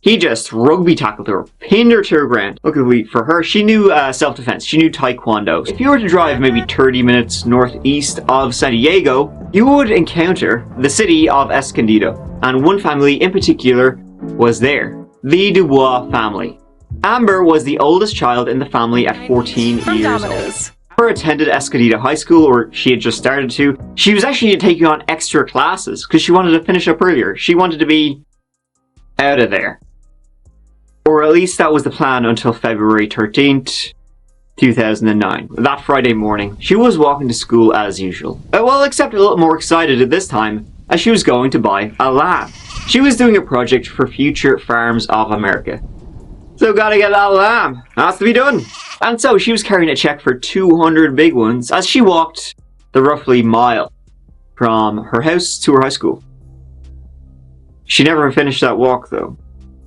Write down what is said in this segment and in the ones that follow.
He just rugby tackled her, pinned her to the ground. Luckily for her, she knew self-defense. She knew Taekwondo. If you were to drive maybe 30 minutes northeast of San Diego, you would encounter the city of Escondido. And one family in particular was there. The Dubois family. Amber was the oldest child in the family at 14 years old. Amber attended Escondido High School, or she had just started to. She was actually taking on extra classes because she wanted to finish up earlier. She wanted to be out of there. Or at least that was the plan until February 13th, 2009. That Friday morning, she was walking to school as usual. Well, except a little more excited at this time, as she was going to buy a lamb. She was doing a project for Future Farms of America. So gotta get that lamb. Has to be done. And so she was carrying a check for 200 big ones as she walked the roughly mile from her house to her high school. She never finished that walk though.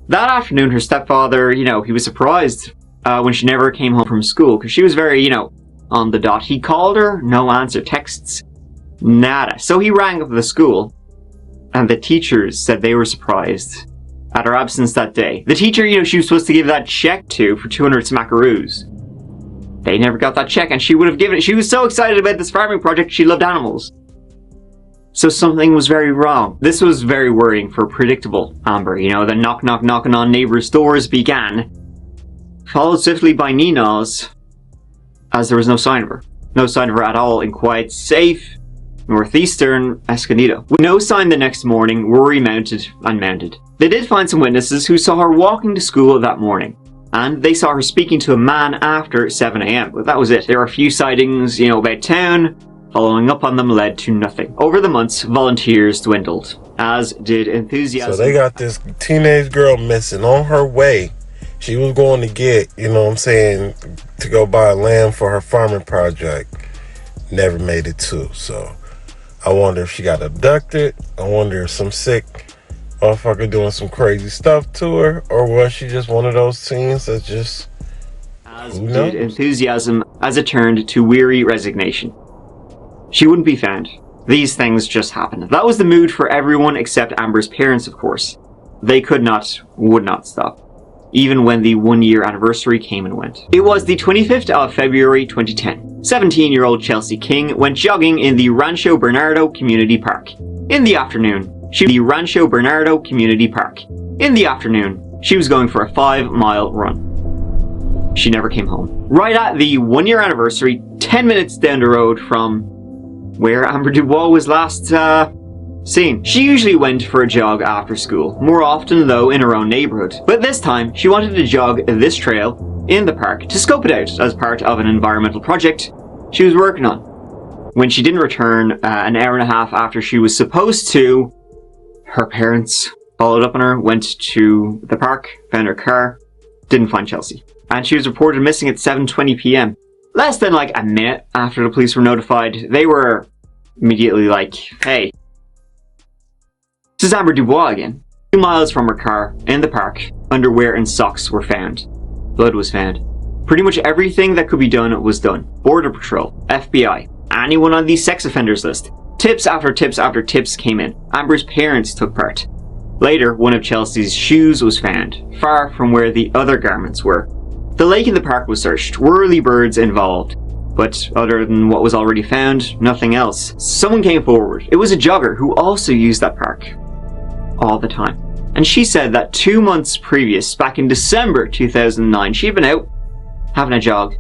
That afternoon, her stepfather, he was surprised when she never came home from school because she was very, on the dot. He called her, no answer, texts, nada. So he rang up the school and the teachers said they were surprised at her absence that day. The teacher, she was supposed to give that check to for 200 smackaroos. They never got that check and she would have given it. She was so excited about this farming project, she loved animals. So something was very wrong. This was very worrying for predictable Amber. The knocking on neighbors' doors began, followed swiftly by Nina's, as there was no sign of her. No sign of her at all in quiet, safe, northeastern Escondido. With no sign the next morning, worry mounted and mounted. They did find some witnesses who saw her walking to school that morning. And they saw her speaking to a man after 7 a.m. But that was it. There were a few sightings, about town. Following up on them led to nothing. Over the months, volunteers dwindled, as did enthusiasm. So they got this teenage girl missing on her way. She was going to get, to go buy land for her farming project. Never made it to. So I wonder if she got abducted. I wonder if some sick motherfucker doing some crazy stuff to her. Or was she just one of those teens that just... As did enthusiasm, as it turned to weary resignation. She wouldn't be found. These things just happened. That was the mood for everyone except Amber's parents, of course. They would not stop, even when the 1-year anniversary came and went. It was the 25th of February 2010. 17-year-old Chelsea King went jogging in the Rancho Bernardo Community Park. In the afternoon, she was going for a 5-mile run. She never came home. Right at the 1-year anniversary, 10 minutes down the road from where Amber Dubois was last seen. She usually went for a jog after school, more often though in her own neighborhood. But this time, she wanted to jog this trail in the park to scope it out as part of an environmental project she was working on. When she didn't return an hour and a half after she was supposed to, her parents followed up on her, went to the park, found her car, didn't find Chelsea. And she was reported missing at 7:20 p.m. Less than a minute after the police were notified, they were immediately like, hey, this is Amber Dubois again. 2 miles from her car, in the park, underwear and socks were found. Blood was found. Pretty much everything that could be done was done. Border Patrol, FBI, anyone on the sex offenders list. Tips after tips after tips came in. Amber's parents took part. Later, one of Chelsea's shoes was found, far from where the other garments were. The lake in the park was searched. Were the birds involved? But other than what was already found, nothing else. Someone came forward. It was a jogger who also used that park all the time. And she said that 2 months previous, back in December 2009, she had been out having a jog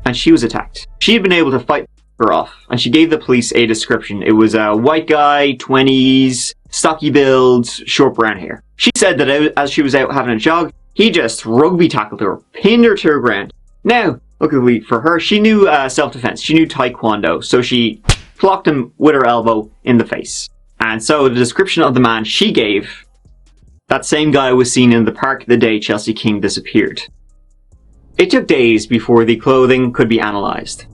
and she was attacked. She had been able to fight her off and she gave the police a description. It was a white guy, 20s, stocky build, short brown hair. She said that as she was out having a jog, he just rugby tackled her, pinned her to the ground. Now, luckily for her, she knew self-defense. She knew Taekwondo, so she clocked him with her elbow in the face. And so the description of the man she gave, that same guy was seen in the park the day Chelsea King disappeared. It took days before the clothing could be analysed,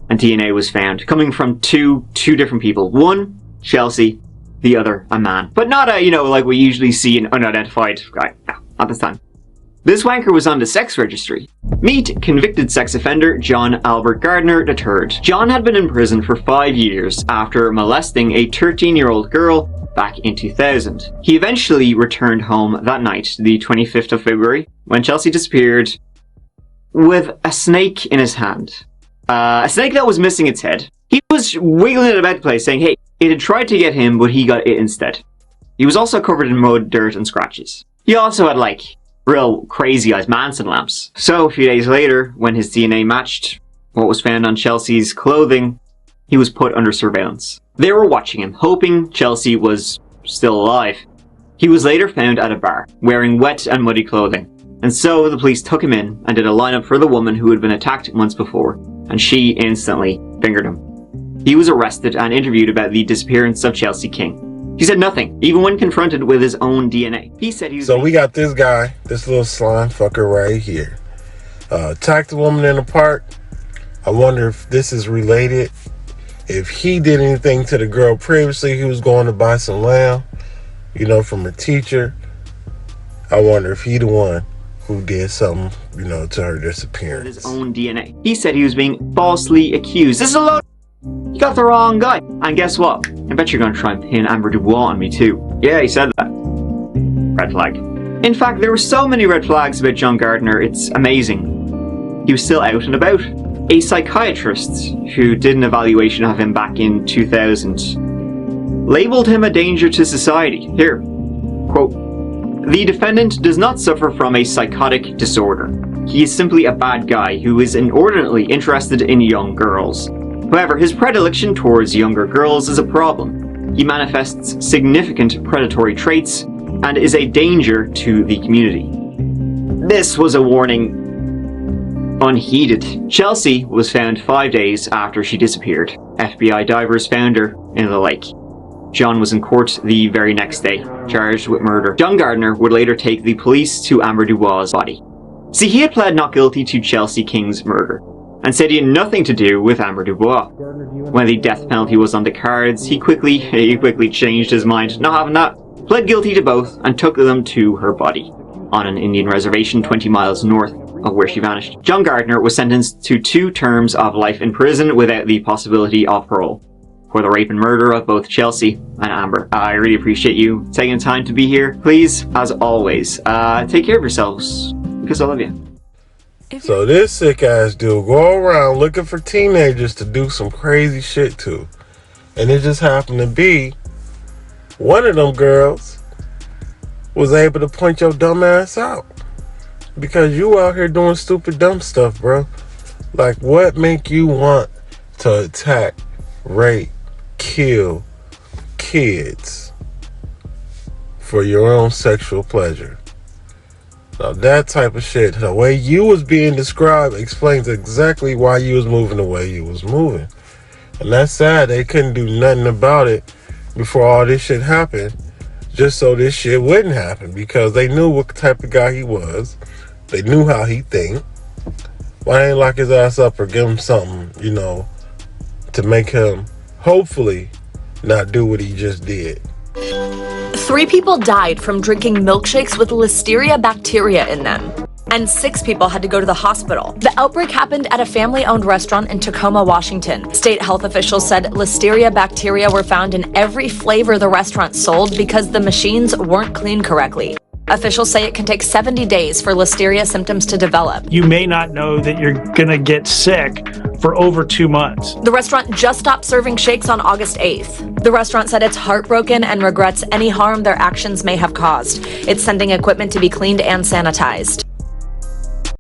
and DNA was found, coming from two different people. One, Chelsea, the other, a man. But not a, like we usually see an unidentified guy. No, not this time. This wanker was on the sex registry. Meet convicted sex offender John Albert Gardner III. John had been in prison for 5 years after molesting a 13-year-old girl back in 2000. He eventually returned home that night, the 25th of February, when Chelsea disappeared with a snake in his hand. A snake that was missing its head. He was wiggling it about the place, saying, hey, it had tried to get him, but he got it instead. He was also covered in mud, dirt, and scratches. He also had, like, real crazy-eyed Manson lamps. So, a few days later, when his DNA matched what was found on Chelsea's clothing, he was put under surveillance. They were watching him, hoping Chelsea was still alive. He was later found at a bar, wearing wet and muddy clothing. And so the police took him in and did a lineup for the woman who had been attacked months before, and she instantly fingered him. He was arrested and interviewed about the disappearance of Chelsea King. He said nothing, even when confronted with his own DNA. He said he was... So we got this guy, this little slime fucker right here. Attacked a woman in the park. I wonder if this is related. If he did anything to the girl previously, he was going to buy some lamb, you know, from a teacher. I wonder if he the one who did something, you know, to her disappearance. His own DNA. He said he was being falsely accused. This is a load. You got the wrong guy. And guess what? I bet you're going to try and pin Amber Dubois on me too. Yeah, he said that. Red flag. In fact, there were so many red flags about John Gardner, it's amazing. He was still out and about. A psychiatrist who did an evaluation of him back in 2000 labeled him a danger to society. Here, quote, "The defendant does not suffer from a psychotic disorder. He is simply a bad guy who is inordinately interested in young girls. However, his predilection towards younger girls is a problem. He manifests significant predatory traits and is a danger to the community." This was a warning unheeded. Chelsea was found 5 days after she disappeared. FBI divers found her in the lake. John was in court the very next day, charged with murder. John Gardner would later take the police to Amber Dubois' body. See, he had pled not guilty to Chelsea King's murder, and said he had nothing to do with Amber Dubois. When the death penalty was on the cards, he quickly changed his mind, not having that, pled guilty to both, and took them to her body, on an Indian reservation 20 miles north of where she vanished. John Gardner was sentenced to 2 terms of life in prison without the possibility of parole, for the rape and murder of both Chelsea and Amber. I really appreciate you taking the time to be here. Please, as always, take care of yourselves, because I love you. So this sick ass dude go around looking for teenagers to do some crazy shit to. And it just happened to be one of them girls was able to point your dumb ass out. Because you out here doing stupid dumb stuff, bro. Like, what make you want to attack, rape, kill kids for your own sexual pleasure? Now that type of shit, the way you was being described explains exactly why you was moving the way you was moving. And that's sad they couldn't do nothing about it before all this shit happened, just so this shit wouldn't happen, because they knew what type of guy he was. They knew how he think. Why ain't lock his ass up or give him something, you know, to make him hopefully not do what he just did? 3 people died from drinking milkshakes with listeria bacteria in them, and 6 people had to go to the hospital. The outbreak happened at a family-owned restaurant in Tacoma, Washington. State health officials said listeria bacteria were found in every flavor the restaurant sold because the machines weren't cleaned correctly. Officials say it can take 70 days for listeria symptoms to develop. You may not know that you're gonna get sick for over 2 months. The restaurant just stopped serving shakes on August 8th. The restaurant said it's heartbroken and regrets any harm their actions may have caused. It's sending equipment to be cleaned and sanitized.